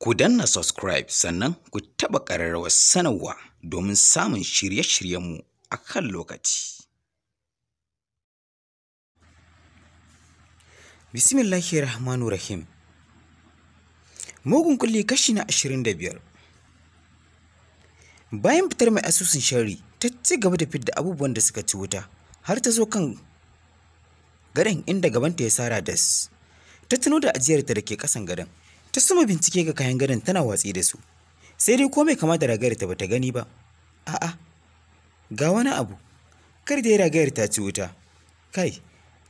Ku danna subscribe sannan ku taɓa ƙararrawar sanarwa domin samun shirye-shiryenmu a kan lokaci. Bismillahirrahmanirrahim. Mugun kulli kashi na 25. Bayan fitar mai asusun shari, ta ci gaba da fidda abubuwan da suka ci wuta har ta zo kan gadon inda gabanta ya sara das. Ta tuno da ajiyarta da ke ƙasan gadon. Ta sama bincike ga kayan gadon tana watsi da su. Sai dai ko mai kama da ragayar ta bata gani ba. A'a, ga wani abu. Kar dai ragayar ta ci wuta. Kai,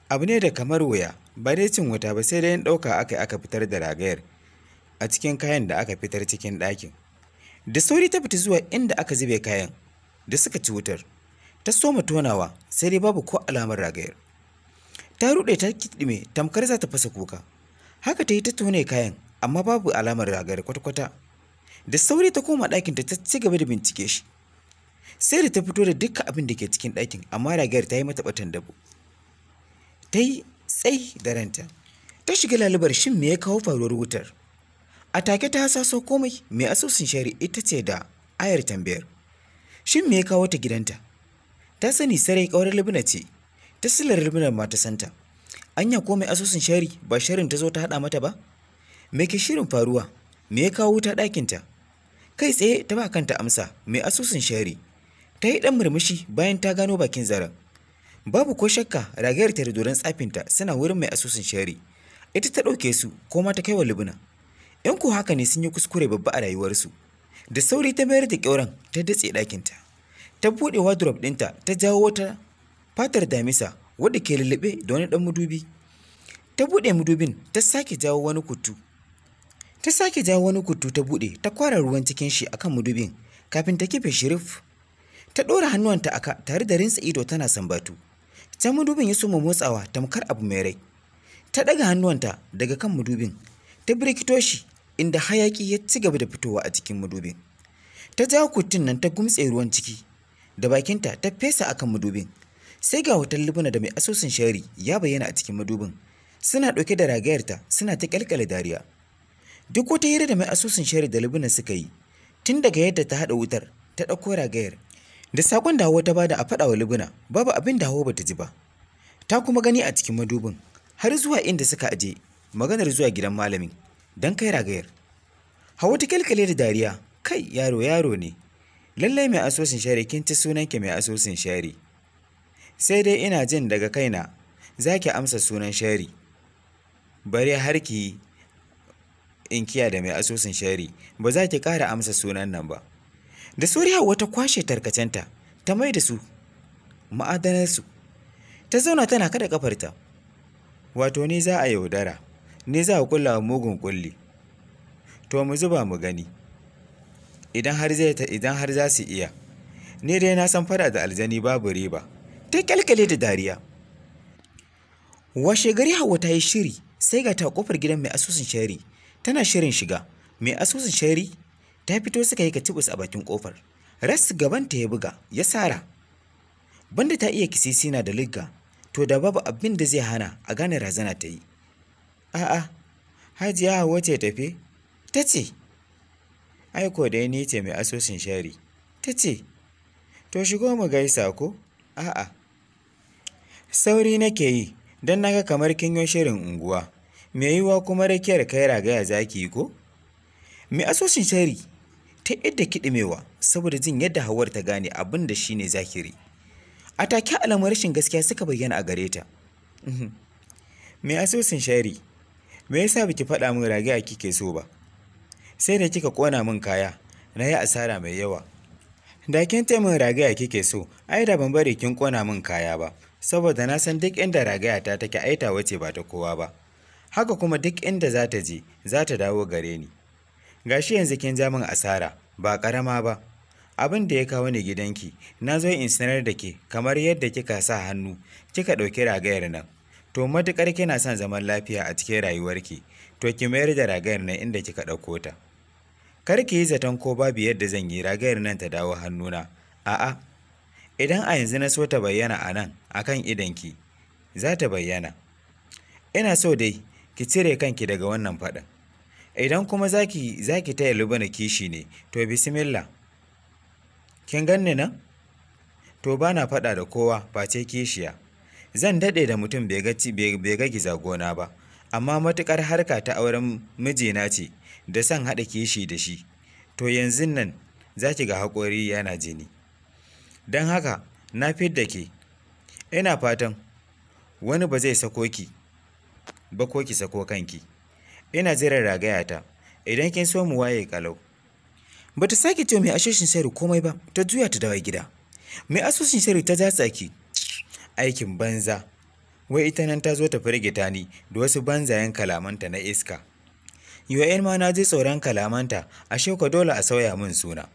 abu ne da kamar wuya, ba dai cin wuta ba sai dai in ɗauka aka fitar da ragayar a cikin kayan da aka fitar cikin ɗakin. Da sauri ta fita zuwa inda aka zube kayan da suka ci wutar. Ta soma tonawa sai dai babu ko alamar ragayar. Ta ruɗe ta kiɗime tamkar za ta fasa kuka. Haka ta yi ta tone kayan amma babu alamar ragayar kwata-kwata. Da sauri ta koma ɗakinta ta ci gaba da bincike shi. Sai da ta fito da dukkan abin da ke cikin ɗakin amma ragayar ta yi mata ɓatan dabo. Ta yi tsayi da ranta. Ta shiga lalubar shin me ya kawo faruwar wutar. A take ta hasaso komai mai asusun shari ita ce da ayar tambayar. Shin me ya kawo ta gidanta? Ta sani sarai ƙaurar Libna ce. Ta silar Libnar ma ta santa. Anya ko mai asusun shari ba sharin ta zo ta haɗa mata ba? Me ke shirin faruwa? Me ya kawo wuta ɗakinta? Kai tsaye ta ba kanta amsa mai asusun shari. Ta yi ɗan murmushi bayan ta gano bakin zaren. Babu ko shakka ragayar ta da doron tsafinta suna wurin mai asusun shari. Ita ta ɗauke su ko ma ta kai wa Libna. ‘Yan ko haka ne sun yi kuskure babba a rayuwarsu. Da sauri ta mayar da ƙyauren ta datse ɗakinta. Ta buɗe wardrobe ɗinta ta jawo wata fatar damisa wadda ke lullube da wani ɗan madubi. Ta buɗe madubin ta sake jawo wani kuttu. Ta buɗe ta kwara ruwan cikin shi akan madubin kafin ta kife shirif. Ta ɗora hannuwanta aka tare da rinsa ido tana sambatu. Can madubin ya soma motsawa tamkar abu mai rai. Ta ɗaga hannuwanta daga kan madubin. Ta birkito shi inda hayaƙi ya ci gaba da fitowa a cikin madubin. Ta jawo kuttun nan ta gumtse ruwan ciki. Da bakinta ta fesa akan madubin. Sai ga hoton Libna da mai asusun shari ya bayyana a cikin madubin. Suna ɗauke da ragayarta suna ta ƙyalƙyala dariya. Duk wata hira da mai asusun shari da Libna suka yi, tun daga yadda ta haɗa wutar ta ɗauko ragayar. Da saƙon da Hauwa ta bada a faɗa wa Libna, babu abin da Hauwa bata ji ba. Ta kuma gani a cikin madubin har zuwa inda suka aje maganar zuwa gidan malamin don kai ragayar. Hauwa ta kyalkyale da dariya. Kai yaro ne. Lallai mai asusun shari kin ci sunanki mai asusun shari. Sai dai ina jin daga kaina za ki amsa sunan shari. Bare har ki inkiya da mai asusun shari ba za ki ƙara amsa sunan nan ba. Da sauri Hauwa ta kwashe tarkacenta ta mai da su ma'adanarsu. Ta zauna tana kada kafarta. Wato ni za a yaudara, ni za a kulla wa mugun kulli. To mu zuba mu gani. Idan har za su iya. Ni dai na san fada da aljani babu riba. Ta kyalkyale da dariya. Washe gari Hauwa ta yi shiri sai ga ta kofar gidan mai asusun shari. Tana shirin shiga. Mai asusun shari ta fito suka yi katibus a bakin kofar. Ras gabanta ya buga ya sara. Banda ta iya kisisina da ligga, to da babu abin da zai hana a gane razana ta yi. A'a, Hajiya Hauwa ce tafe? Ta ce. Aiko dai ni ce mai asusun shari. Ta ce, to shigo mu gaisa ko? A'a. Sauri nake yi, don naga kamar kin yi shirin unguwa. Me yiwa kuma rakiyar kai ragaya zaki ko? Mai asusun shari ta yadda kiɗimewa saboda jin yadda Hauwar ta gane abin da shine zakiri. A take alamun rashin gaskiya suka bayyana a gare ta. Mai asusun shari, me yasa biki faɗa min ragaya kike so ba? Sai da kika ƙona min kaya, na yi asara mai yawa. Da kin ce min ragaya kike so, ai da ban bari kin ƙona min kaya ba, saboda na san duk inda ragaya ta take aita wace ba ta kowa ba. Haka kuma duk inda za ta je, za ta dawo gare ni. Gashi yanzu kin ja min asara, ba ƙarama ba. Abin da ya kawo ni gidanki, na zo in sanar da ke kamar yadda kika sa hannu, kika ɗauki ragayar nan. To matuƙar kina son zaman lafiya a cikin rayuwarki, to ki mayar da ragayar nan inda kika ɗauko ta. Kar ki yi zaton ko babu yadda zan yi ragayar nan ta dawo hannuna. A'a, idan a yanzu na so ta bayyana a nan a kan idonki, za ta bayyana. Ina so dai ki cire kanki daga wannan faɗin. Idan kuma zaki taya Lubna kishi ne, to bismillah. Kin ganni nan? To ba na faɗa da kowa face kishiya. Zan daɗe da mutum bai ga gizagona ba, amma matuƙar harka ta auren mijina ce da son haɗa kishi da shi, to yanzu nan za ki ga haƙori yana jini. Don haka na fidda ke, ina fatan wani ba zai sako ki ba ko ki sako kanki. Ina jiran ragayata, idan kin so mu waye kalau. Ba ta sake ce mai asusun sirri komai ba, ta juya ta dawo gida. Mai asusun sirri ta ja tsaki. Aikin banza, wai ita nan ta zo ta firgita ni da wasu banzayen kalamanta na iska. Yo'yan ma na ji tsoron kalamanta, ashe ko dole a sauya min suna.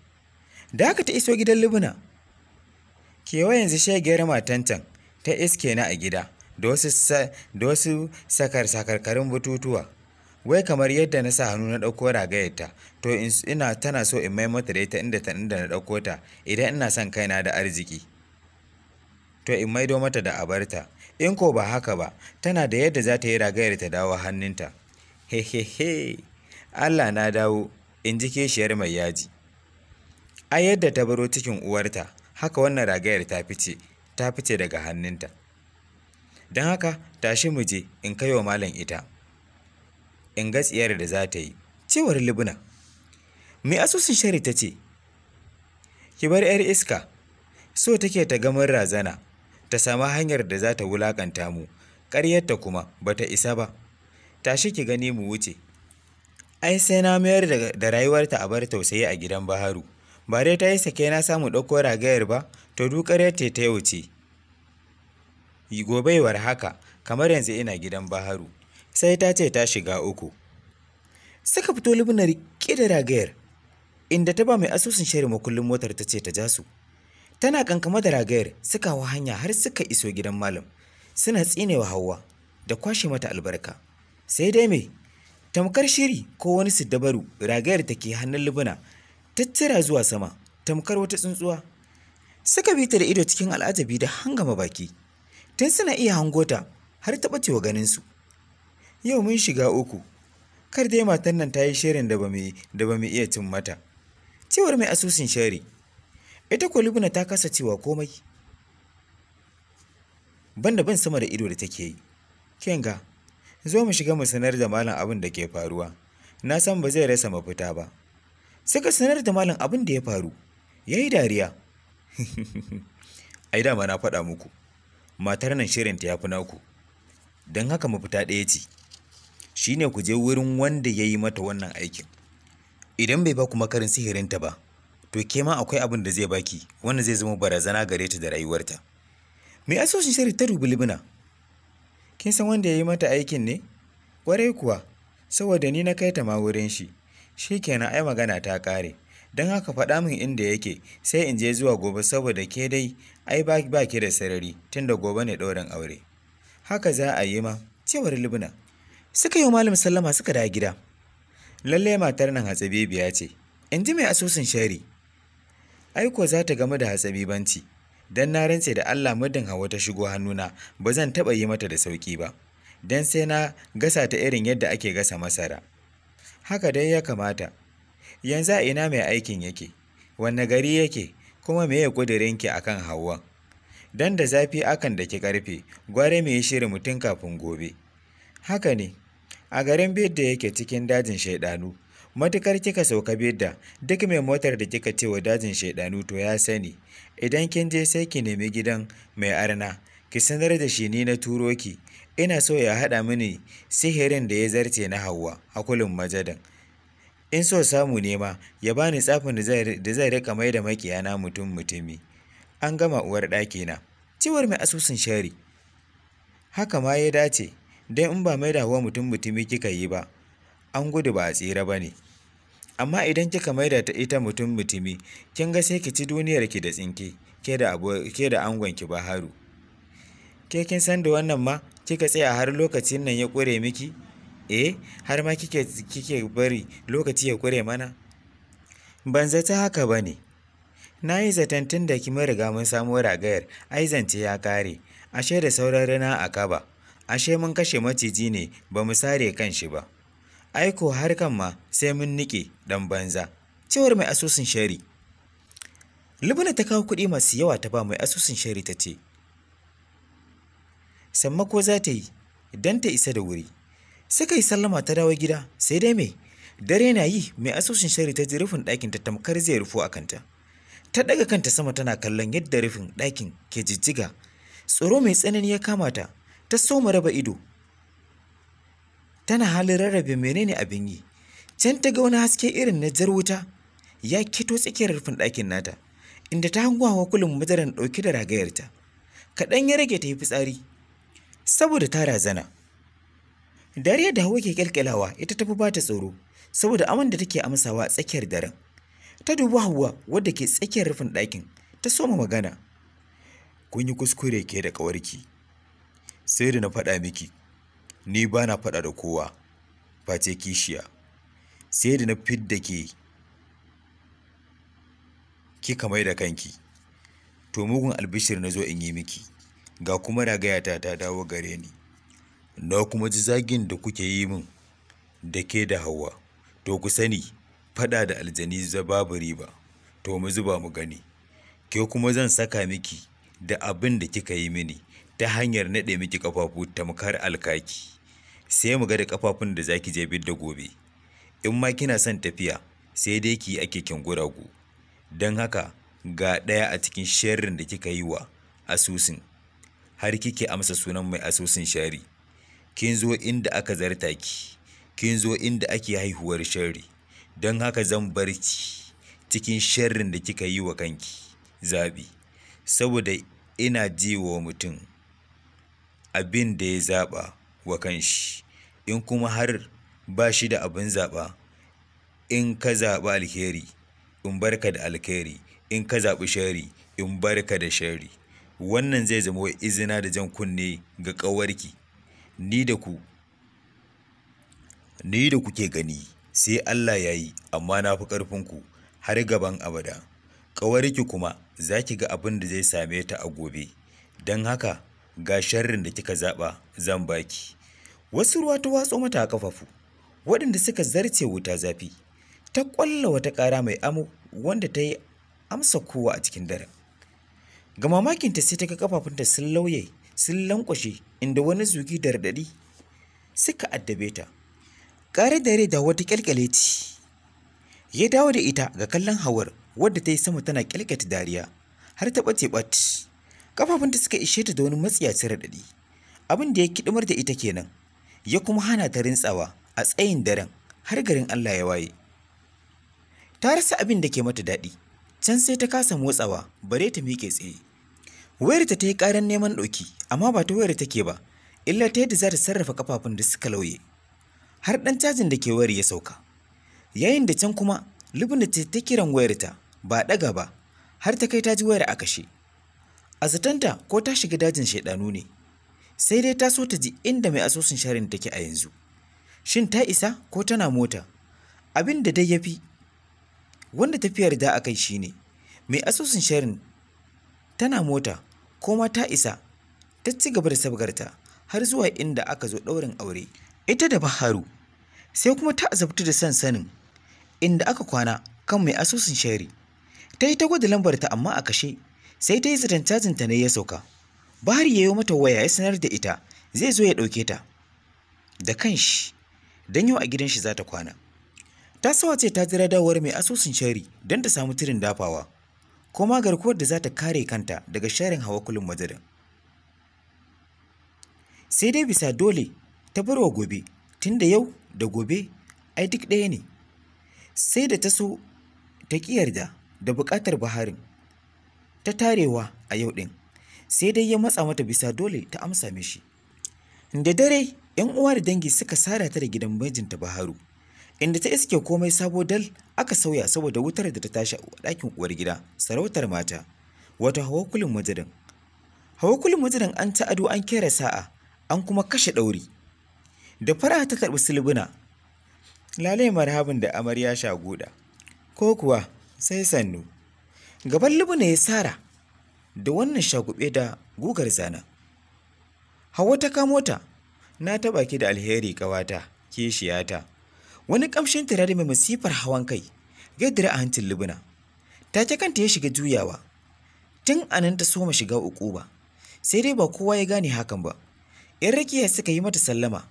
Da haka ta iso gidan Lubna. Kewa yanzu shagiyar matan can ta iske na a gida da wasu sakarkarin bututuwa. Wai kamar yadda na sa hannu na ɗauko ragayarta, to tana so in mai mata da ita inda na ɗauko ta idan ina son kaina da arziki. To in maido mata da abarta, in ko ba haka ba, tana da yadda za ta yi ragayar ta dawo hannunta. Hehehe, Allah na dawo, in ji kishiyar mai yaji. A yadda ta baro cikin uwarta, haka wannan ragayar ta fice daga hannunta. Don haka, tashi mu je in kai wa malam ita. In ga tsiyar da za ta yi, cewar Lubna. Mai asusun shari ta ce, ki bar 'yar iska, so take ta gamar razana, ta samu hanyar da za ta wulaƙanta mu, ƙaryarta kuma ba ta isa ba. Tashi ki gani mu wuce. Ai sai na mayar da rayuwarta a bar tausayi a gidan Baharu. Ba dai ta yi sake na samu ɗauko ragayar ba, to duk ƙaryarta ta wuce. Gobewar haka, kamar yanzu ina gidan Baharu. Sai ta ce ta shiga uku. Suka fito Lubna riƙe da ragayar, inda ta ba mai asusun shari makullin motar ta ce ta ja su. Tana kankama da ragayar, suka hau hanya har suka iso gidan malam. Suna tsinewa Hauwa da kwashe mata albarka. Sai dai me, tamkar shiri ko wani siddabaru, ragayar ta ke hannun Lubna ta tsira zuwa sama, tamkar wata tsuntsuwa. Suka bi ta da ido cikin al'ajabi da hangama baki. Tun suna iya hangota har ta ɓace wa ganinsu. Yau mun shiga uku, kar dai matan nan ta yi shirin da ba mu iya cin mata. Cewar mai asusun shari. Ita ko Lubna ta kasa cewa komai. Banda ban sama da ido da take yi. Kenga, zo mu shiga mu sanar da malam abin da ke faruwa. Na san ba zai rasa mafita ba. Suka sanar da malam abin da ya faru. Ya yi dariya. Ai dama na faɗa muku. Matar nan shirinta ya fi naku. Don haka mafita ɗaya ce. Shi ne ku je wurin wanda ya yi mata wannan aikin. Idan bai ba ku makarin sihirinta ba, to ke ma akwai abin da zai baki wanda zai zama barazana gare ta da rayuwarta. Mai asusun shari ta dubi Lubna. Kin san wanda ya yi mata aikin ne? Ƙwarai kuwa, saboda ni na kai ta ma wurin shi. Shi kenan ai magana ta ƙare. Don haka faɗa min inda yake sai in je zuwa gobe saboda ke dai ai ba ki da sarari tunda gobe ne ɗaurin aure. Haka za a yi ma, cewar Lubna. Suka yi wa malam sallama suka da gida. Lalle matar nan hatsabibiya ce, in ji mai asusun shari. Aiko za ta gamu da hatsabibanci, don na rantse da Allah muddin Hauwa ta shigo hannuna ba zan taɓa yi mata da sauƙi ba, don sai na gasa ta irin yadda ake gasa masara. Haka dai ya kamata. Yanzu a ina mai aikin yake, wanne gari yake, kuma me ya ƙudurinki a kan Hauwa? Don da zafi akan da ki ƙarfe, gware mai shirin mutum kafin gobe. Haka ne, a garin Bidda yake cikin dajin shaidanu. Matukar kika sauka Bidda, duk mai motar da kika ce wa dajin shaidanu to ya sani. Idan kin je sai ki nemi gidan mai arna, ki sanar da shi ni na turo ki. Ina so ya haɗa mini sihirin da ya zarce na Hauwa, hakulin majadan. In so samu nema, ya bani tsafin da zai rika mai da makiyana mutumi. An gama uwar ɗakina, cewar mai asusun shari. Haka ma ya dace, don in ba mai da Hauwa mutumi kika yi ba, an gudu ba a tsira ba ne. Amma idan kika maida ta ita mutumi, kin ga sai ki ci duniyarki da tsinke, ke da angonki Baharu. Ke kin san da wannan ma kika tsaya har lokacin nan ya ƙure miki? Har ma kike bari lokaci ya ƙure mana? Ban zata haka ba ne. Na yi zaton tun da kima riga mun samo ragayar, ai zance ya ƙare, ashe da sauran rana a kaba, ashe mun kashe maciji ne ba mu sare kan shi ba. Aiko har kan ma sai mun nike dan banza, cewar mai asusun shari. Lubuna ta kawo kuɗi masu yawa ta ba mai asusun shari ta ce, sammako za ta yi don ta isa da wuri. Suka yi sallama ta dawo gida, sai dai mai dare na yi mai asusun shari ta ji rufin ɗakin ta tamkar zai rufo a kanta. Ta ɗaga kanta sama tana kallon yadda rufin ɗakin ke jijjiga. Tsoro mai tsanani ya kama ta, ta soma raba ido. Tana halin rarrabe menene abin yi. Can ta ga wani haske irin na jar wuta ya kito tsakiyar rufin ɗakin nata, inda ta hango hawa kulin madaran ɗauke da ragayarta. Kaɗan ya rage ta yi fitsari, saboda ta razana. Dariya da Hauwa ke kyalkyalawa ita tafi ba ta tsoro, saboda aman da take amsawa a tsakiyar daren. Ta dubi Hauwa wadda ke tsakiyar rufin ɗakin, ta soma magana. Kun yi kuskure ke da ƙawarki. Sai da na faɗa miki, ni ba na faɗa da kowa, face kishiya. Sai da na fidda ke, kika mai da kanki. To mugun albishir na zo in yi miki, ga kuma ragayata ta dawo gare ni. Na kuma ji zagin da kuke yi min da ke da Hauwa. To ku sani, faɗa da aljani babu riba. To mu zuba mu gani. Ke kuma zan saka miki da abin da kika yi mini ta hanyar naɗe miki ƙafafu tamkar alkaki. Sai mu ga da ƙafafun da za ki je bidda gobe. In ma kina son tafiya, sai dai ki yi a keken guragu. Don haka ga ɗaya a cikin sharrin da kika yi wa asusun, har kike amsa sunan mai asusun shari. Kin zo inda aka zarta ki, kin zo inda ake haihuwar sharri. Don haka zan bar ki cikin sharrin da kika yi wa kanki zaɓi, saboda ina ji wa mutum abin da ya zaɓa wa kanshi. In kuma har ba shi da abin zaɓa, in ka zaɓi alheri, in barka da alheri. In ka zaɓi shari, in barka da shari. Wannan zai zama izina da jan kunne ga ƙawarki. Ni da kuke gani, sai Allah ya yi, amma na fi ƙarfinku har gaban abada. Ƙawarki kuma za ki ga abin da zai same ta a gobe. Don haka ga sharrin da kika zaɓa zan baki. Wasu ruwa ta watso mata a ƙafafu, waɗanda suka zarce wuta zafi. Ta ƙwalla wata ƙara mai amo wanda ta yi amsa kowa a cikin daren. Ga mamakinta sai ta ga ƙafafunta sun lauye, sun lankwashe, inda wani zugi da raɗaɗi suka addabe ta. Ƙare da rai da wata ƙyalƙyale ce. Ya dawo da ita ga kallon Hawar wadda ta yi sama tana ƙyalƙyata dariya har ta ɓace ɓat. Ƙafafunta suka ishe ta da wani matsiyacin raɗaɗi. Abin da ya kiɗimar da ita kenan, ya kuma hana ta rintsawa a tsayin daren har garin Allah ya waye. Ta rasa abin da ke mata daɗi, can sai ta kasa motsawa bare ta miƙe tsaye. Wayarta ta yi ƙaran neman ɗauki, amma ba ta wayar take ba, illa ta yadda za ta sarrafa ƙafafun da suka lauye. Har ɗan cajin da ke wayar ya sauka. Yayin da can kuma Lubna ta kiran wayarta ba ɗaga ba, har ta kai ta ji wayar a kashe. A zatanta ko ta shiga dajin shaiɗanu ne, sai dai ta so ta ji inda mai asusun sharin take a yanzu. Shin ta isa ko tana mota? Abin da dai ya fi wanda tafiyar da a kai shi ne, mai asusun sharin tana mota ko ma ta isa. Ta ci gaba da sabgarta har zuwa inda aka zo ɗaurin aure. Ita da Baharu sai kuma ta azabtu da son sanin inda aka kwana kan mai asusun shari. Ta yi ta gwada lambarta amma a kashe, sai ta yi zaton cajinta ne ya sauka. Bahari ya yi mata waya ya sanar da ita zai zo ya ɗauke ta da kanshi, don yau a gidan shi za ta kwana. Ta sawace ta jira dawowar mai asusun shari don ta samu tirin dafawa, ko ma garkuwar da za ta kare kanta daga sharin hawa kulun majadan. Sai dai bisa dole ta bar wa gobe, tunda yau da gobe ai duk ɗaya ne. Sai da ta so ta ƙi yarda da buƙatar Baharin ta tarewa a yau ɗin, sai dai ya matsa mata bisa dole ta amsa mishi. Da dare 'yan uwa da dangi suka sara ta da gidan mijinta Baharu, inda ta iske komai sabo dal aka sauya saboda wutar da ta tashi a ɗakin uwar gida sarautar mata, wato hawa kulun majadan. Hawa kulun majadan an ta ado an kera sa'a, an kuma kashe ɗauri. Da fara ta karɓi sulbuna, lalai marhabin da amarya shaguda, ko kuwa sai sannu. Gaban Lubuna ya sara da wannan shagube da gugar zana. Hawa ta kamo ta, na taɓa ki da alheri ƙawata, kishiyata. Wani ƙamshin turare mai masifar hawan kai ya dira a hancin Lubna. Take kanta ya shiga juyawa. Tun anan ta soma shiga uquba. Sai dai ba kowa ya gane hakan ba. 'Yan rakiya suka yi mata sallama,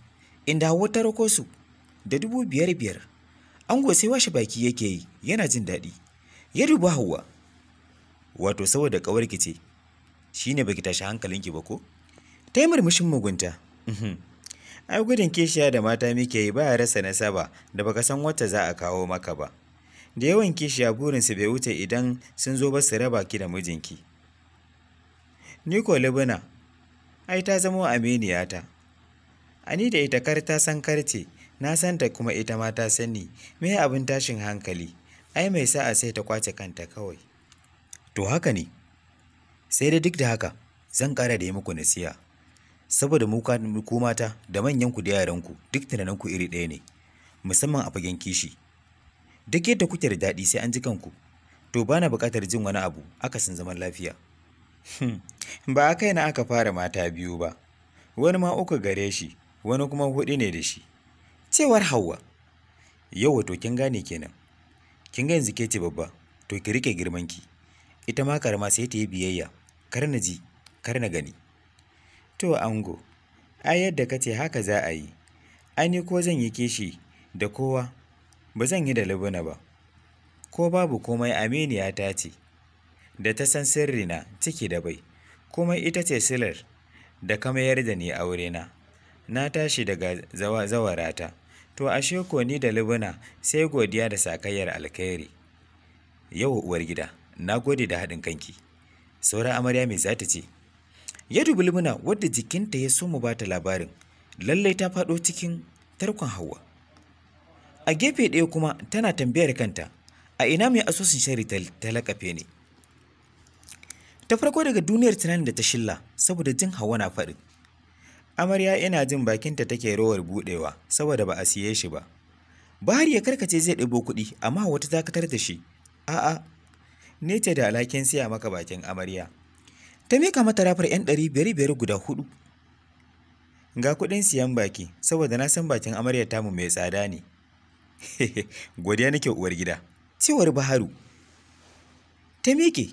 inda Hauwa ta rako su da 5,500. Ango sai washe baki yake yi, yana jin daɗi. Ya duba Hauwa. Wato saboda ƙawarki ce, shi ne baki tashi hankalinki ba ko? Ta yi murmushin mugunta. Ai gudun kishiya da mata muke yi ba ya rasa nasaba da baka san wacce za a kawo maka ba. Da yawan kishiya burinsu bai wuce idan sun zo ba su raba ki da mijinki. Ni ko Lubna, ai ta zamo aminiyata. Ani da ita kar ta san karce, na san ta kuma ita ma ta sani. Me abin tashin hankali? Ai mai sa'a sai ta kwace kanta kawai. To haka ne. Sai dai duk da haka, zan ƙara da yi muku nasiha. Saboda ku mata da manyanku da yaranku duk tunaninku iri ɗaya ne, musamman a fagen kishi. Duk yadda kuke da daɗi sai an ji kanku, to ba na buƙatar jin wani abu akasin zaman lafiya. Ba a kai na aka fara mata biyu ba, wani ma 3 gare shi, wani kuma 4 ne da shi. Cewar Hauwa. Yau wato kin gane kenan. Kin ga yanzu ke ce babba, to ki rike girmanki. Ita ma karama sai ta yi biyayya, kar na ji, kar na gani. To ango, ai yadda ka ce haka za a yi. Ai ni ko zan yi kishi da kowa, ba zan yi da Lubna ba. Ko babu komai aminiya ta ce, da ta san sirrina ciki da bai, kuma ita ce silar da ka mayar da ni aurena. Na tashi daga zawarata, to ashe ko ni da Lubna sai godiya da sakayyar alkhairi. Yau uwar gida, na gode da haɗin kanki. Saura amarya me za ta ce? Ya dubi Lubna wadda jikinta ya so mu ba ta labarin, lallai ta faɗo cikin tarkon Hauwa. A gefe ɗaya kuma tana tambayar kanta, a ina mai asusun shari ta laƙafe ne? Ta farko daga duniyar tunanin da ta shilla saboda jin Hauwa na faɗin. Amarya ina jin bakinta take rawar buɗewa saboda ba a siye shi ba. Bahari ya karkace zai ɗibo kuɗi amma Hauwa ta dakatar da shi. A'a, ne ce da alhakin siya maka bakin amarya. Ta mika mata rafar 'yan 500 guda 4. Ga kuɗin siyan baki saboda na san bakin amaryar tamu mai tsada ne. Godiya nake uwar gida. Cewar Baharu. Ta miƙe.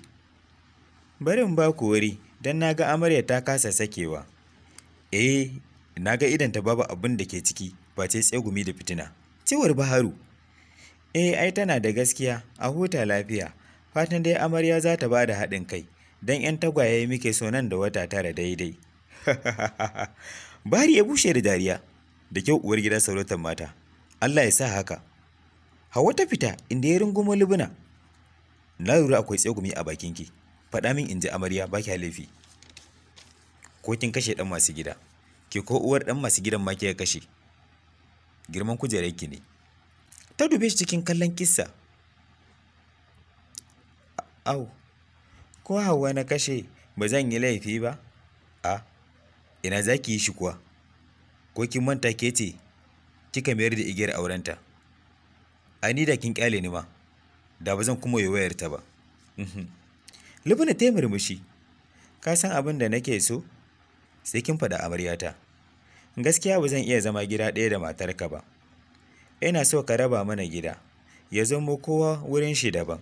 Bari in ba ku wuri don na ga amaryar ta kasa sakewa. Na ga idanta babu abin da ke ciki face tsegumi da fitina. Cewar Baharu. Ai tana da gaskiya, a huta lafiya. Fatan dai amarya za ta ba da haɗin kai. Don 'yan tagwaye muke so nan da wata 9 daidai. Bahari ya bushe da dariya. Da kyau uwar gida sarautar mata. Allah ya sa haka. Hauwa ta fita inda ya rungumo Lubna. Na lura akwai tsegumi a bakinki. Faɗa min in ji amarya ba kya laifi. Ko kin kashe ɗan masu gida? Ke ko uwar ɗan masu gidan ma ke kashe? Girman kujerarki ne. Ta dube shi cikin kallon kissa. Au. Ko Hauwa na kashe ba zan yi laifi ba? Ina za ki yi shi kuwa? Ko kin manta ke ce kika mayar da igiyar aurenta? Ai ni da kin kyale ni ma, da ba zan kuma yi wayarta ba. Lubna ta yi murmushi. Ka san abin da nake so? Sai kin faɗa amaryata. Gaskiya ba zan iya zama gida ɗaya da matarka ba. Ina so ka raba mana gida, ya zamo kowa wurin shi daban.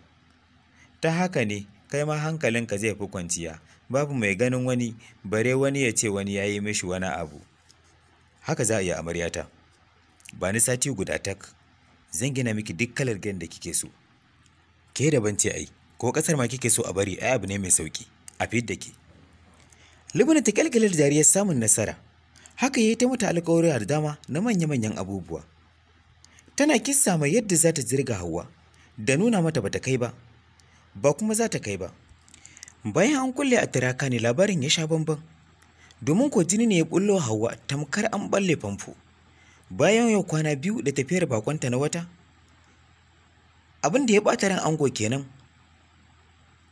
Ta haka ne kai ma hankalinka zai fi kwanciya, babu mai ganin wani, bare wani ya ce wani ya yi mishi wani abu. Haka za a yi amaryata. Ba ni sati guda tak, zan gina miki duk kalar gidan da kike so. Ke daban ce ai, ko ƙasar ma kike so a bari ai abu ne mai sauki, a fidda ke. Lubna ta kyalkyalar dariyar samun nasara. Haka yayi ta mata alƙawari da dama na manya-manyan abubuwa. Tana kissa mai yadda za ta jirga Hauwa, da nuna mata bata kai ba, ba kuma za ta kai ba. Bayan an kulle a tiraka ne labarin ya sha bamban, domin ko jini ne ya bullo Hauwa tamkar an balle famfo. Bayan yau kwana 2 da tafiyar bakonta na wata, abin da ya ɓata ran ango kenan.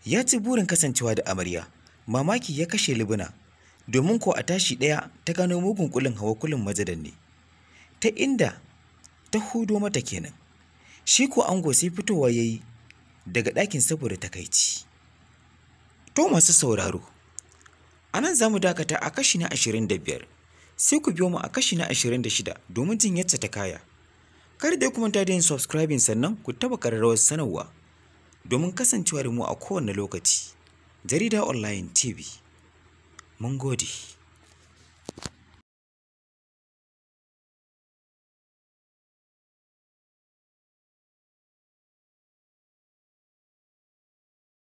Ya ci burin kasancewa da amarya, mamaki ya kashe Lubna, domin ko a tashi ɗaya ta gano mugun kulin Hauwa kulin majadan ne. Ta inda ta hudo mata kenan. Shi ko ango sai fitowa ya yi daga ɗakin saboda takaici. To masu sauraro, a nan za mu dakata a kashi na 25, sai ku biyo mu a kashi na 26 domin jin yadda ta kaya. Kar da ku manta da yin subscribing sannan ku taba ƙararrawar sanarwa domin kasancewa da mu a kowane lokaci. Jarida Online TV. Mun gode.